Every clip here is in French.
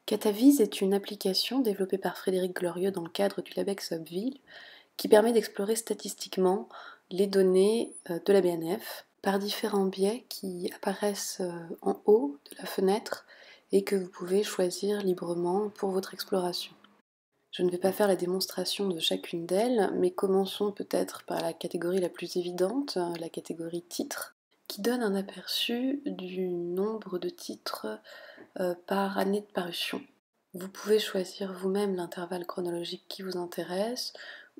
Cataviz est une application développée par Frédéric Glorieux dans le cadre du LabEx Hubville qui permet d'explorer statistiquement les données de la BNF par différents biais qui apparaissent en haut de la fenêtre et que vous pouvez choisir librement pour votre exploration. Je ne vais pas faire la démonstration de chacune d'elles, mais commençons peut-être par la catégorie la plus évidente, la catégorie titres, qui donne un aperçu du nombre de titres par année de parution. Vous pouvez choisir vous-même l'intervalle chronologique qui vous intéresse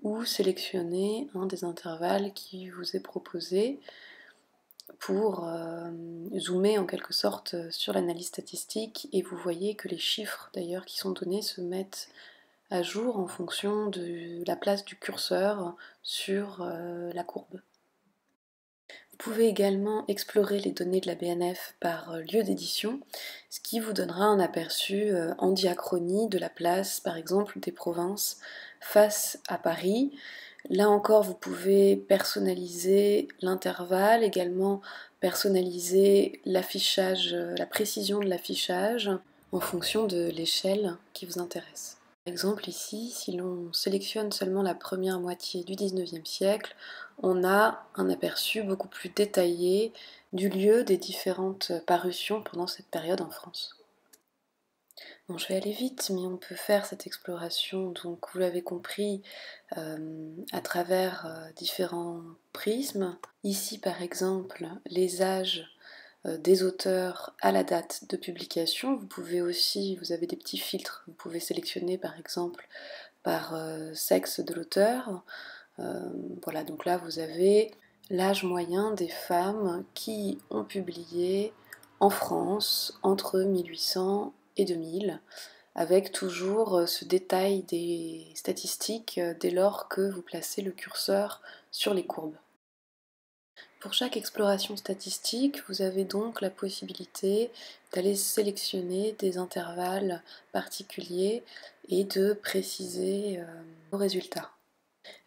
ou sélectionner un des intervalles qui vous est proposé pour zoomer en quelque sorte sur l'analyse statistique, et vous voyez que les chiffres d'ailleurs qui sont donnés se mettent à jour en fonction de la place du curseur sur la courbe. Vous pouvez également explorer les données de la BNF par lieu d'édition, ce qui vous donnera un aperçu en diachronie de la place, par exemple, des provinces face à Paris. Là encore, vous pouvez personnaliser l'intervalle, également personnaliser l'affichage, la précision de l'affichage en fonction de l'échelle qui vous intéresse. Par exemple ici, si l'on sélectionne seulement la première moitié du XIXe siècle, on a un aperçu beaucoup plus détaillé du lieu des différentes parutions pendant cette période en France. Bon, je vais aller vite, mais on peut faire cette exploration, donc vous l'avez compris, à travers différents prismes. Ici par exemple, les âges des auteurs à la date de publication. Vous pouvez aussi, vous avez des petits filtres, vous pouvez sélectionner par exemple par sexe de l'auteur. Voilà, donc là vous avez l'âge moyen des femmes qui ont publié en France entre 1800 et 2000, avec toujours ce détail des statistiques dès lors que vous placez le curseur sur les courbes. Pour chaque exploration statistique, vous avez donc la possibilité d'aller sélectionner des intervalles particuliers et de préciser vos résultats.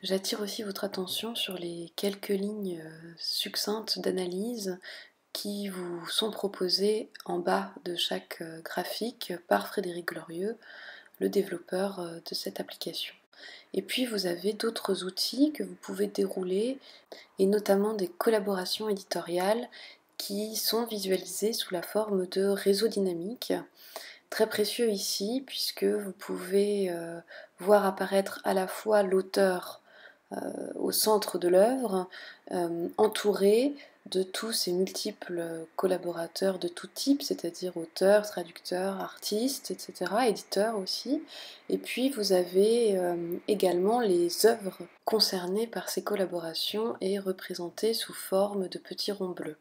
J'attire aussi votre attention sur les quelques lignes succinctes d'analyse qui vous sont proposées en bas de chaque graphique par Frédéric Glorieux, le développeur de cette application. Et puis vous avez d'autres outils que vous pouvez dérouler, et notamment des collaborations éditoriales qui sont visualisées sous la forme de réseaux dynamiques. Très précieux ici, puisque vous pouvez voir apparaître à la fois l'auteur au centre de l'œuvre, entouré de tous ces multiples collaborateurs de tout type, c'est-à-dire auteurs, traducteurs, artistes, etc., éditeurs aussi. Et puis vous avez également les œuvres concernées par ces collaborations et représentées sous forme de petits ronds bleus.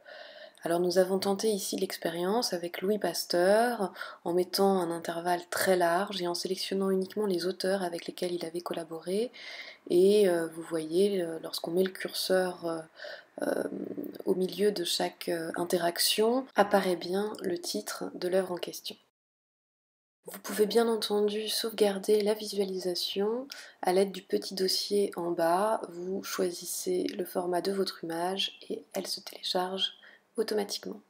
Alors nous avons tenté ici l'expérience avec Louis Pasteur en mettant un intervalle très large et en sélectionnant uniquement les auteurs avec lesquels il avait collaboré, et vous voyez lorsqu'on met le curseur au milieu de chaque interaction apparaît bien le titre de l'œuvre en question. Vous pouvez bien entendu sauvegarder la visualisation à l'aide du petit dossier en bas. Vous choisissez le format de votre image et elle se télécharge automatiquement.